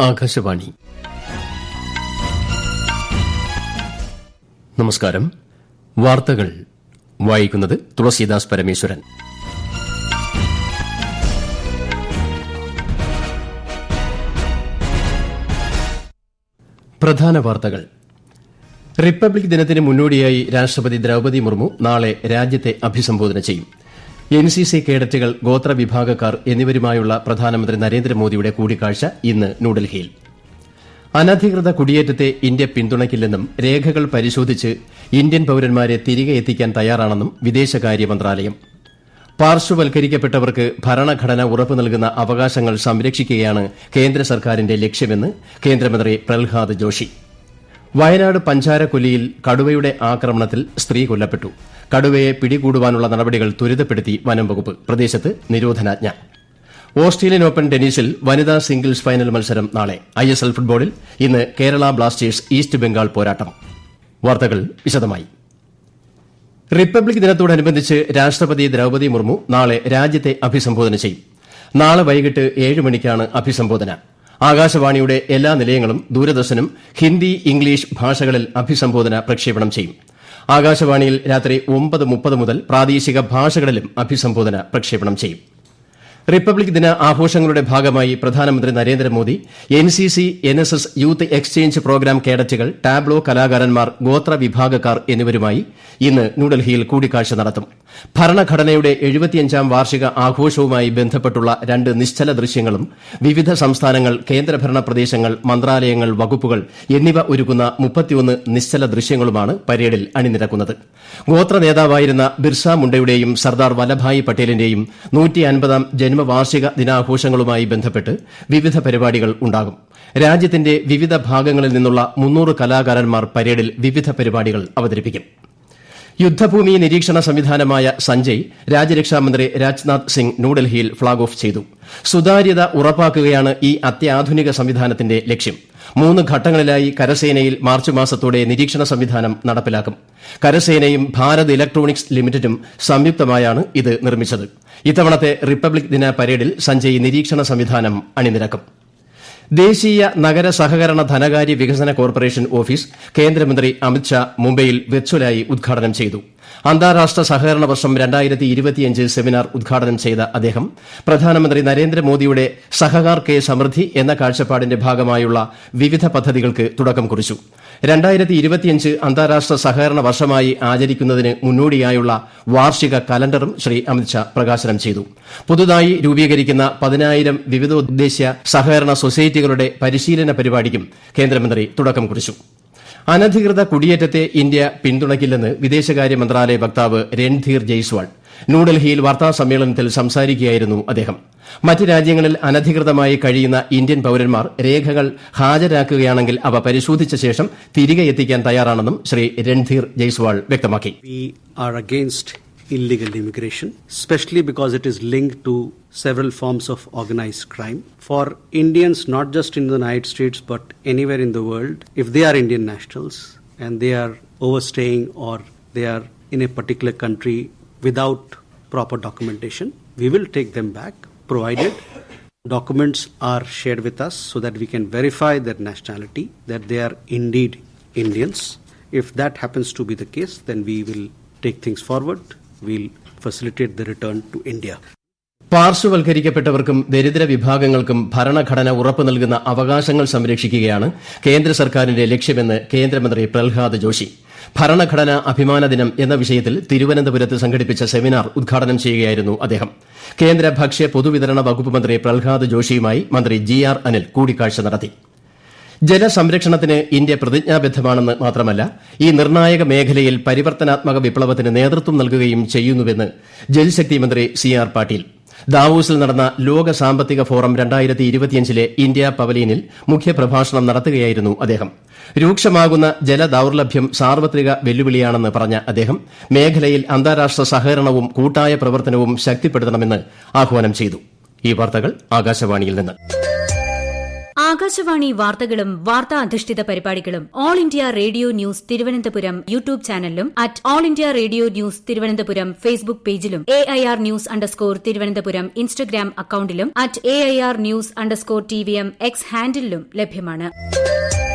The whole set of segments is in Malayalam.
ആകാശവാണി. നമസ്കാരം. വാർത്തകൾ വായിക്കുന്നത് തുളസീദാസ് പരമേശ്വരൻ. പ്രധാന വാർത്തകൾ. റിപ്പബ്ലിക് ദിനത്തിന് മുന്നോടിയായി രാഷ്ട്രപതി ദ്രൌപദി മുർമു നാളെ രാജ്യത്തെ അഭിസംബോധന ചെയ്യും. എൻസിസി കേഡറ്റുകൾ, ഗോത്രവിഭാഗക്കാർ എന്നിവരുമായുള്ള പ്രധാനമന്ത്രി നരേന്ദ്രമോദിയുടെ കൂടിക്കാഴ്ച ഇന്ന് ന്യൂഡൽഹിയിൽ. അനധികൃത കുടിയേറ്റത്തെ ഇന്ത്യ പിന്തുണയ്ക്കില്ലെന്നും രേഖകൾ പരിശോധിച്ച് ഇന്ത്യൻ പൌരന്മാരെ തിരികെ എത്തിക്കാൻ തയ്യാറാണെന്നും വിദേശകാര്യ മന്ത്രാലയം. പാർശ്വവൽക്കരിക്കപ്പെട്ടവർക്ക് ഭരണഘടന ഉറപ്പു നൽകുന്ന അവകാശങ്ങൾ സംരക്ഷിക്കുകയാണ് കേന്ദ്ര സർക്കാരിന്റെ ലക്ഷ്യമെന്ന് കേന്ദ്രമന്ത്രി പ്രഹ്ലാദ് ജോഷി. വയനാട് പഞ്ചാരക്കൊല്ലിയിൽ കടുവയുടെ ആക്രമണത്തിൽ സ്ത്രീ കൊല്ലപ്പെട്ടു. കടുവയെ പിടികൂടുവാനുള്ള നടപടികൾ ത്വരിതപ്പെടുത്തി വനം വകുപ്പ്. പ്രദേശത്ത് നിരോധനാജ്ഞ. ഓസ്ട്രേലിയൻ ഓപ്പൺ ടെന്നീസിൽ വനിതാ സിംഗിൾസ് ഫൈനൽ മത്സരം നാളെ. ISL ഫുട്ബോളിൽ ഇന്ന് കേരള ബ്ലാസ്റ്റേഴ്സ് ഈസ്റ്റ് ബംഗാൾ പോരാട്ടം. വാർത്തകൾ വിശദമായി. റിപ്പബ്ലിക് ദിനത്തോടനുബന്ധിച്ച് രാഷ്ട്രപതി ദ്രൌപദി മുർമു നാളെ രാജ്യത്തെ അഭിസംബോധന ചെയ്യും. നാളെ വൈകിട്ട് 7 മണിക്കാണ് അഭിസംബോധന. ആകാശവാണിയുടെ എല്ലാ നിലയങ്ങളും ദൂരദർശനും ഹിന്ദി, ഇംഗ്ലീഷ് ഭാഷകളിൽ അഭിസംബോധന പ്രക്ഷേപണം ചെയ്യും. ആകാശവാണിയിൽ രാത്രി 9:30 മുതൽ പ്രാദേശിക ഭാഷകളിലും അഭിസംബോധന പ്രക്ഷേപണം ചെയ്യും. റിപ്പബ്ലിക് ദിന ആഘോഷങ്ങളുടെ ഭാഗമായി പ്രധാനമന്ത്രി Narendra Modi NCC, NSS youth exchange programme കേഡറ്റുകൾ, ടാബ്ലോ കലാകാരന്മാർ, ഗോത്രവിഭാഗക്കാർ എന്നിവരുമായി ഇന്ന് ന്യൂഡൽഹിയിൽ കൂടിക്കാഴ്ച നടത്തും. ഭരണഘടനയുടെ 75ാം വാർഷിക ആഘോഷവുമായി ബന്ധപ്പെട്ടുള്ള 2 നിശ്ചല ദൃശ്യങ്ങളും വിവിധ സംസ്ഥാനങ്ങൾ, കേന്ദ്രഭരണ പ്രദേശങ്ങൾ, മന്ത്രാലയങ്ങൾ, വകുപ്പുകൾ എന്നിവ ഒരുക്കുന്ന 31 നിശ്ചല ദൃശ്യങ്ങളുമാണ് പരേഡിൽ അണിനിരക്കുന്നത്. ഗോത്ര നേതാവായിരുന്ന ബിർസ മുണ്ടയുടെയും സർദാർ വല്ലഭായി പട്ടേലിന്റെയും 150ാം ജന്മവാർഷിക ദിനാഘോഷങ്ങളുമായി ബന്ധപ്പെട്ട് വിവിധ പരിപാടികൾ ഉണ്ടാകും. രാജ്യത്തിന്റെ വിവിധ ഭാഗങ്ങളിൽ നിന്നുള്ള 300 കലാകാരന്മാർ പരേഡിൽ വിവിധ പരിപാടികൾ അവതരിപ്പിക്കും. യുദ്ധഭൂമി നിരീക്ഷണ സംവിധാനമായ സഞ്ജയ് രാജ്യരക്ഷാമന്ത്രി രാജ്നാഥ് സിംഗ് ന്യൂഡൽഹിയിൽ ഫ്ളാഗ് ഓഫ് ചെയ്തു. സുതാര്യത ഉറപ്പാക്കുകയാണ് ഈ അത്യാധുനിക സംവിധാനത്തിന്റെ ലക്ഷ്യം. 3 ഘട്ടങ്ങളിലായി കരസേനയിൽ മാർച്ച് മാസത്തോടെ നിരീക്ഷണ സംവിധാനം നടപ്പിലാക്കും. കരസേനയും ഭാരത് ഇലക്ട്രോണിക്സ് ലിമിറ്റഡും സംയുക്തമായാണ് ഇത് നിർമ്മിച്ചത്. ഇത്തവണത്തെ റിപ്പബ്ലിക് ദിന പരേഡിൽ സഞ്ജയ് നിരീക്ഷണ സംവിധാനം അണിനിരക്കും. ദേശീയ നഗര സഹകരണ ധനകാര്യ വികസന കോർപ്പറേഷൻ ഓഫീസ് കേന്ദ്രമന്ത്രി അമിത്ഷാ മുംബൈയിൽ വെർച്വലായി ഉദ്ഘാടനം ചെയ്തു. അന്താരാഷ്ട്ര സഹകരണ വർഷം 2025 സെമിനാർ ഉദ്ഘാടനം ചെയ്ത അദ്ദേഹം പ്രധാനമന്ത്രി നരേന്ദ്രമോദിയുടെ സഹകാർ കെ സമൃദ്ധി എന്ന കാഴ്ചപ്പാടിന്റെ ഭാഗമായുള്ള വിവിധ പദ്ധതികൾക്ക് തുടക്കം കുറിച്ചു. 2025 അന്താരാഷ്ട്ര സഹകരണ വർഷമായി ആചരിക്കുന്നതിന് മുന്നോടിയായുള്ള വാർഷിക കലണ്ടറും ശ്രീ അമിത്ഷാ പ്രകാശനം ചെയ്തു. പുതുതായി രൂപീകരിക്കുന്ന 10,000 വിവിധോദ്ദേശ്യ സഹകരണ സൊസൈറ്റികളുടെ പരിശീലന പരിപാടിക്കും കേന്ദ്രമന്ത്രി തുടക്കം കുറിച്ചു. അനധികൃത കുടിയേറ്റത്തെ ഇന്ത്യ പിന്തുണയ്ക്കില്ലെന്ന് വിദേശകാര്യ മന്ത്രാലയ വക്താവ് രൺധീർ ജയ്സ്വാൾ ന്യൂഡൽഹിയിൽ വാർത്താസമ്മേളനത്തിൽ സംസാരിക്കുകയായിരുന്നു അദ്ദേഹം. മറ്റ് രാജ്യങ്ങളിൽ അനധികൃതമായി കഴിയുന്ന ഇന്ത്യൻ പൌരന്മാർ രേഖകൾ ഹാജരാക്കുകയാണെങ്കിൽ അവ പരിശോധിച്ച ശേഷം തിരികെ എത്തിക്കാൻ തയ്യാറാണെന്നും ശ്രീ രൺധീർ ജയ്സ്വാൾ വ്യക്തമാക്കി. Illegal immigration, especially because it is linked to several forms of organized crime. For Indians, not just in the United States, but anywhere in the world, if they are Indian nationals and they are overstaying or they are in a particular country without proper documentation, we will take them back, provided documents are shared with us so that we can verify their nationality, that they are indeed Indians. If that happens to be the case, then we will take things forward. We'll facilitate the return to India. പാർശ്വവൽക്കരിക്കപ്പെട്ടവർക്കും ദരിദ്ര വിഭാഗങ്ങൾക്കും ഭരണഘടന ഉറപ്പു നൽകുന്ന അവകാശങ്ങൾ സംരക്ഷിക്കുകയാണ് കേന്ദ്ര സർക്കാരിന്റെ ലക്ഷ്യമെന്ന് കേന്ദ്രമന്ത്രി പ്രഹ്ലാദ് ജോഷി. ഭരണഘടനാ അഭിമാന ദിനം എന്ന വിഷയത്തിൽ തിരുവനന്തപുരത്ത് സംഘടിപ്പിച്ച സെമിനാർ ഉദ്ഘാടനം ചെയ്യുകയായിരുന്നു അദ്ദേഹം. കേന്ദ്ര ഭക്ഷ്യ പൊതുവിതരണ വകുപ്പ് മന്ത്രി പ്രഹ്ലാദ് ജോഷിയുമായി മന്ത്രി GR അനിൽ കൂടിക്കാഴ്ച നടത്തി. ജലസംരക്ഷണത്തിന് ഇന്ത്യ പ്രതിജ്ഞാബദ്ധമാണെന്ന് മാത്രമല്ല, ഈ നിർണായക മേഖലയിൽ പരിവർത്തനാത്മക വിപ്ലവത്തിന് നേതൃത്വം നൽകുകയും ചെയ്യുന്നുവെന്ന് ജൽശക്തി മന്ത്രി CR പാട്ടീൽ ദാവോസിൽ നടന്ന ലോക സാമ്പത്തിക ഫോറം 2025 ഇന്ത്യ പവലിയനിൽ മുഖ്യപ്രഭാഷണം നടത്തുകയായിരുന്നു അദ്ദേഹം. രൂക്ഷമാകുന്ന ജലദൌർലഭ്യം സാർവത്രിക വെല്ലുവിളിയാണെന്ന് പറഞ്ഞ അദ്ദേഹം മേഖലയിൽ അന്താരാഷ്ട്ര സഹകരണവും കൂട്ടായ പ്രവർത്തനവും ശക്തിപ്പെടുത്തണമെന്ന് ആഹ്വാനം ചെയ്തു. ഈ വാർത്തകൾ ആകാശവാണിയിൽ നിന്ന്. ആകാശവാണി വാർത്തകളും വാർത്താ അധിഷ്ഠിത പരിപാടികളും All India Radio News Thiruvananthapuram YouTube ചാനലിലും at All India Radio News Thiruvananthapuram Facebook പേജിലും AIR ന്യൂസ് _ തിരുവനന്തപുരം ഇൻസ്റ്റഗ്രാം അക്കൌണ്ടിലും at AIR news _ TVM X ഹാൻഡിലും ലഭ്യമാണ്.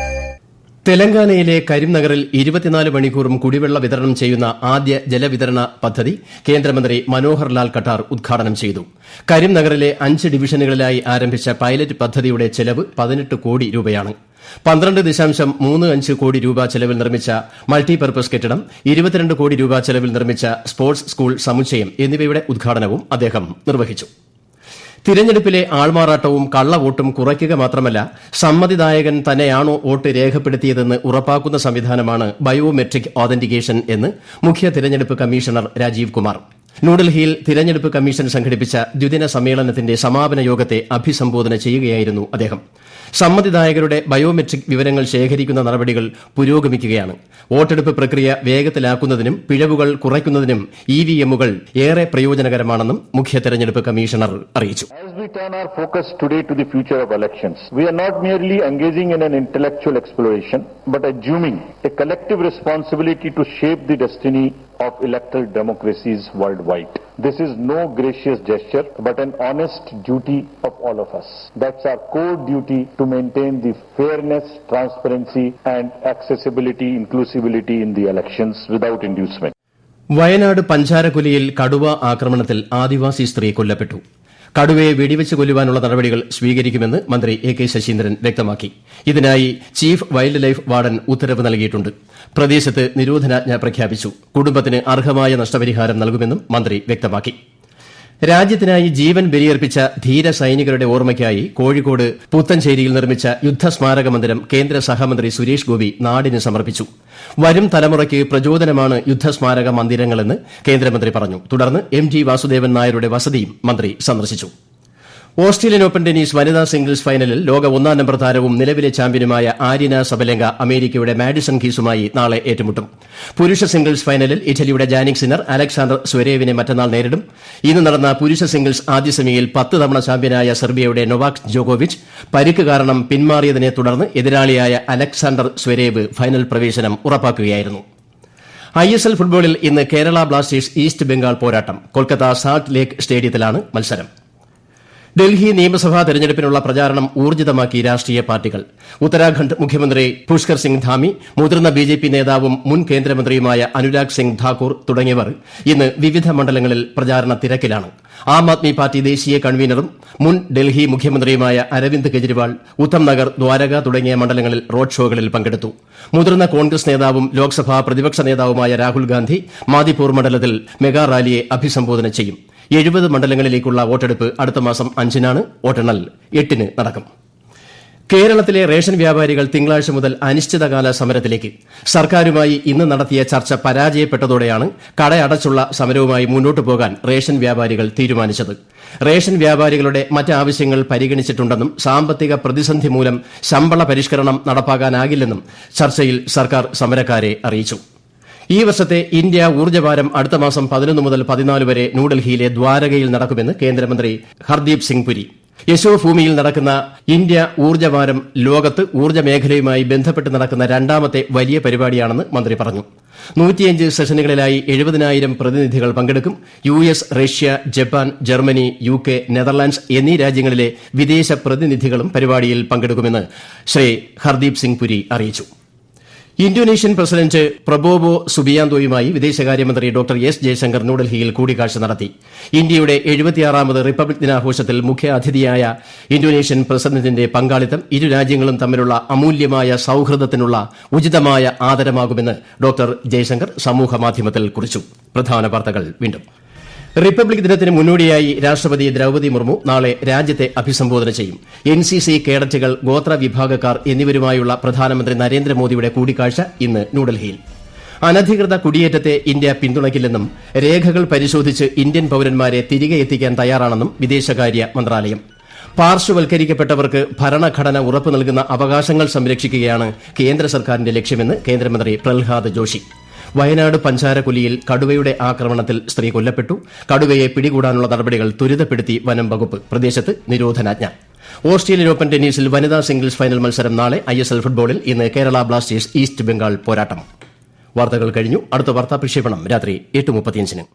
തെലങ്കാനയിലെ കരിംനഗറിൽ 24 മണിക്കൂറും കുടിവെള്ള വിതരണം ചെയ്യുന്ന ആദ്യ ജലവിതരണ പദ്ധതി കേന്ദ്രമന്ത്രി മനോഹർ ലാൽ ഖട്ടാർ ഉദ്ഘാടനം ചെയ്തു. കരിംനഗറിലെ 5 ഡിവിഷനുകളിലായി ആരംഭിച്ച പൈലറ്റ് പദ്ധതിയുടെ ചെലവ് 18 കോടി രൂപയാണ്. 12.35 കോടി രൂപ ചെലവിൽ നിർമ്മിച്ച മൾട്ടിപർപ്പസ് കെട്ടിടം, 22 കോടി രൂപ ചെലവിൽ നിർമ്മിച്ച സ്പോർട്സ് സ്കൂൾ സമുച്ചയം എന്നിവയുടെ ഉദ്ഘാടനവും അദ്ദേഹം നിർവഹിച്ചു. തിരഞ്ഞെടുപ്പിലെ ആൾമാറാട്ടവും കള്ളവോട്ടും കുറയ്ക്കുക മാത്രമല്ല, സമ്മതിദായകൻ തന്നെയാണോ വോട്ട് രേഖപ്പെടുത്തിയതെന്ന് ഉറപ്പാക്കുന്ന സംവിധാനമാണ് ബയോമെട്രിക് ഓതന്റിക്കേഷൻ എന്ന് മുഖ്യ തിരഞ്ഞെടുപ്പ് കമ്മീഷണർ രാജീവ് കുമാർ ന്യൂഡൽഹിയിൽ തിരഞ്ഞെടുപ്പ് കമ്മീഷൻ സംഘടിപ്പിച്ച ദ്വിദിന സമ്മേളനത്തിന്റെ സമാപന യോഗത്തെ അഭിസംബോധന ചെയ്യുകയായിരുന്നു അദ്ദേഹം. സമ്മതിദായകരുടെ ബയോമെട്രിക് വിവരങ്ങൾ ശേഖരിക്കുന്ന നടപടികൾ പുരോഗമിക്കുകയാണ്. വോട്ടെടുപ്പ് പ്രക്രിയ വേഗത്തിലാക്കുന്നതിനും പിഴവുകൾ കുറയ്ക്കുന്നതിനും EVMകൾ ഏറെ പ്രയോജനകരമാണെന്നും മുഖ്യ തെരഞ്ഞെടുപ്പ് കമ്മീഷണർ അറിയിച്ചു. As we turn our focus today to the future of elections, we are not merely engaging in an intellectual exploration, but assuming a collective responsibility to shape the destiny of electoral democracies worldwide. This is no gracious gesture, but an honest duty of all of us. That's our core duty to maintain the fairness, transparency, and accessibility, inclusivity in the elections without inducement. Wayanad പഞ്ചാരക്കുലിയിൽ കടുവ ആക്രമണത്തിൽ ആദിവാസി സ്ത്രീ കൊല്ലപ്പെട്ടു. കടുവയെ വെടിവെച്ച് കൊല്ലുവാനുള്ള നടപടികൾ സ്വീകരിക്കുമെന്ന് മന്ത്രി AK ശശീന്ദ്രൻ വ്യക്തമാക്കി. ഇതിനായി ചീഫ് വൈൽഡ് ലൈഫ് വാർഡൻ ഉത്തരവ് നൽകിയിട്ടുണ്ട്. പ്രദേശത്ത് നിരോധനാജ്ഞ പ്രഖ്യാപിച്ചു. കുടുംബത്തിന് അർഹമായ നഷ്ടപരിഹാരം നൽകുമെന്നും മന്ത്രി വ്യക്തമാക്കി. രാജ്യത്തിനായി ജീവൻ ബലിയർപ്പിച്ച ധീര സൈനികരുടെ ഓർമ്മയ്ക്കായി കോഴിക്കോട് പുത്തഞ്ചേരിയിൽ നിർമ്മിച്ച യുദ്ധസ്മാരക മന്ദിരം കേന്ദ്ര സഹമന്ത്രി സുരേഷ് ഗോപി നാടിന് സമർപ്പിച്ചു. വരും തലമുറയ്ക്ക് പ്രചോദനമാണ് യുദ്ധസ്മാരക മന്ദിരങ്ങളെന്ന് കേന്ദ്രമന്ത്രി പറഞ്ഞു. തുടർന്ന് MG വാസുദേവൻ നായരുടെ വസതിയും മന്ത്രി സന്ദർശിച്ചു. ഓസ്ട്രേലിയൻ ഓപ്പൺ ടെന്നീസ് വനിതാ സിംഗിൾസ് ഫൈനലിൽ ലോക 1-ാം നമ്പർ താരവും നിലവിലെ ചാമ്പ്യനുമായ ആര്യന സബലെങ്ക അമേരിക്കയുടെ മാഡിസൺ കീസുമായി നാളെ ഏറ്റുമുട്ടും. പുരുഷ സിംഗിൾസ് ഫൈനലിൽ ഇറ്റലിയുടെ ജാനിക് സിന്നർ അലക്സാണ്ടർ സ്വരേവിനെ മറ്റന്നാൾ നേരിടും. ഇന്ന് നടന്ന പുരുഷ സിംഗിൾസ് ആദ്യ സെമിയിൽ 10 തവണ ചാമ്പ്യനായ സെർബിയയുടെ നൊവാക് ജോക്കോവിച്ച് പരിക്ക് കാരണം പിന്മാറിയതിനെ തുടർന്ന് എതിരാളിയായ അലക്സാണ്ടർ സ്വരേവ് ഫൈനൽ പ്രവേശനം ഉറപ്പാക്കുകയായിരുന്നു. ISL ഫുട്ബോളിൽ ഇന്ന് കേരള ബ്ലാസ്റ്റേഴ്സ് ഈസ്റ്റ് ബംഗാൾ പോരാട്ടം. കൊൽക്കത്ത സാൾട്ട് ലേക്ക് സ്റ്റേഡിയത്തിലാണ് മത്സരം. ഡൽഹി നിയമസഭാ തെരഞ്ഞെടുപ്പിനുള്ള പ്രചാരണം ഊർജിതമാക്കി രാഷ്ട്രീയ പാർട്ടികൾ. ഉത്തരാഖണ്ഡ് മുഖ്യമന്ത്രി പുഷ്കർ സിംഗ് ധാമി, മുതിർന്ന BJP നേതാവും മുൻ കേന്ദ്രമന്ത്രിയുമായ അനുരാഗ് സിംഗ് ഠാക്കൂർ തുടങ്ങിയവർ ഇന്ന് വിവിധ മണ്ഡലങ്ങളിൽ പ്രചാരണ തിരക്കിലാണ്. ആം ആദ്മി പാർട്ടി ദേശീയ കൺവീനറും മുൻ ഡൽഹി മുഖ്യമന്ത്രിയുമായ അരവിന്ദ് കെജ്രിവാൾ ഉത്തം നഗർ, ദ്വാരക തുടങ്ങിയ മണ്ഡലങ്ങളിൽ റോഡ് ഷോകളിൽ പങ്കെടുത്തു. മുതിർന്ന കോൺഗ്രസ് നേതാവും ലോക്സഭാ പ്രതിപക്ഷ നേതാവുമായ രാഹുൽ ഗാന്ധി മാദിപൂർ മണ്ഡലത്തിൽ മെഗാ റാലിയെ അഭിസംബോധന ചെയ്യും. 70 മണ്ഡലങ്ങളിലേക്കുള്ള വോട്ടെടുപ്പ് അടുത്ത മാസം 5-നാണ്. വോട്ടെണ്ണൽ 8-ന് നടക്കും. കേരളത്തിലെ റേഷൻ വ്യാപാരികൾ തിങ്കളാഴ്ച മുതൽ അനിശ്ചിതകാല സമരത്തിലേക്ക്. സർക്കാരുമായി ഇന്ന് നടത്തിയ ചർച്ച പരാജയപ്പെട്ടതോടെയാണ് കടയടച്ചുള്ള സമരവുമായി മുന്നോട്ടു പോകാൻ റേഷൻ വ്യാപാരികൾ തീരുമാനിച്ചത്. റേഷൻ വ്യാപാരികളുടെ മറ്റ് ആവശ്യങ്ങൾ പരിഗണിച്ചിട്ടുണ്ടെന്നും സാമ്പത്തിക പ്രതിസന്ധി മൂലം ശമ്പള പരിഷ്കരണം നടപ്പാക്കാനാകില്ലെന്നും ചർച്ചയിൽ സർക്കാർ സമരക്കാരെ അറിയിച്ചു. ഈ വർഷത്തെ ഇന്ത്യ ഊർജ്ജവാരം അടുത്ത മാസം 11 മുതൽ 14 വരെ ന്യൂഡൽഹിയിലെ ദ്വാരകയിൽ നടക്കുമെന്ന് കേന്ദ്രമന്ത്രി ഹർദീപ് സിംഗ് പുരി. യശോഭൂമിയിൽ നടക്കുന്ന ഇന്ത്യ ഊർജ്ജവാരം ലോകത്ത് ഊർജ്ജ മേഖലയുമായി ബന്ധപ്പെട്ട് നടക്കുന്ന 2ാമത്തെ വലിയ പരിപാടിയാണെന്ന് മന്ത്രി പറഞ്ഞു. 105 സെഷനുകളിലായി 70,000 പ്രതിനിധികൾ പങ്കെടുക്കും. US, Russia, Japan, Germany, UK, Netherlands എന്നീ രാജ്യങ്ങളിലെ വിദേശ പ്രതിനിധികളും പരിപാടിയിൽ പങ്കെടുക്കുമെന്ന് ശ്രീ ഹർദീപ് സിംഗ് പുരി അറിയിച്ചു. ഇന്തോനേഷ്യൻ പ്രസിഡന്റ് പ്രബോവോ സുബിയാന്തോയുമായി വിദേശകാര്യമന്ത്രി ഡോക്ടർ S. ജയശങ്കർ ന്യൂഡൽഹിയിൽ കൂടിക്കാഴ്ച നടത്തി. ഇന്ത്യയുടെ 76ാമത് റിപ്പബ്ലിക് ദിനാഘോഷത്തിൽ മുഖ്യ അതിഥിയായ ഇന്തോനേഷ്യൻ പ്രസിഡന്റിന്റെ പങ്കാളിത്തം ഇരു രാജ്യങ്ങളും തമ്മിലുള്ള അമൂല്യമായ സൌഹൃദത്തിനുള്ള ഉചിതമായ ആദരമാകുമെന്ന് ഡോക്ടർ ജയശങ്കർ സമൂഹമാധ്യമത്തിൽ കുറിച്ചു. പ്രധാന വാർത്തകൾ വീണ്ടും. റിപ്പബ്ലിക് ദിനത്തിന് മുന്നോടിയായി രാഷ്ട്രപതി ദ്രൌപദി മുർമു നാളെ രാജ്യത്തെ അഭിസംബോധന ചെയ്യും. NCC കേഡറ്റുകൾ, ഗോത്ര വിഭാഗക്കാർ എന്നിവരുമായുള്ള പ്രധാനമന്ത്രി നരേന്ദ്രമോദിയുടെ കൂടിക്കാഴ്ച ഇന്ന് ന്യൂഡൽഹിയിൽ. അനധികൃത കുടിയേറ്റത്തെ ഇന്ത്യ പിന്തുണയ്ക്കില്ലെന്നും രേഖകൾ പരിശോധിച്ച് ഇന്ത്യൻ പൌരന്മാരെ തിരികെ എത്തിക്കാൻ തയ്യാറാണെന്നും വിദേശകാര്യ മന്ത്രാലയം. പാർശ്വവൽക്കരിക്കപ്പെട്ടവർക്ക് ഭരണഘടന ഉറപ്പു നൽകുന്ന അവകാശങ്ങൾ സംരക്ഷിക്കുകയാണ് കേന്ദ്ര സർക്കാരിന്റെ ലക്ഷ്യമെന്ന് കേന്ദ്രമന്ത്രി പ്രഹ്ലാദ് ജോഷി. വയനാട് പഞ്ചാരക്കുലിയിൽ കടുവയുടെ ആക്രമണത്തിൽ സ്ത്രീ കൊല്ലപ്പെട്ടു. കടുവയെ പിടികൂടാനുള്ള നടപടികൾ ത്വരിതപ്പെടുത്തി വനം വകുപ്പ്. പ്രദേശത്ത് നിരോധനാജ്ഞ. ഓസ്ട്രേലിയൻ ഓപ്പൺ ടെന്നീസിൽ വനിതാ സിംഗിൾസ് ഫൈനൽ മത്സരം നാളെ. ISL ഫുട്ബോളിൽ ഇന്ന് കേരള ബ്ലാസ്റ്റേഴ്സ് ഈസ്റ്റ് ബംഗാൾ പോരാട്ടം. വാർത്തകൾ കഴിഞ്ഞു. അടുത്ത വാർത്താ പ്രക്ഷേപണം രാത്രി 8:35.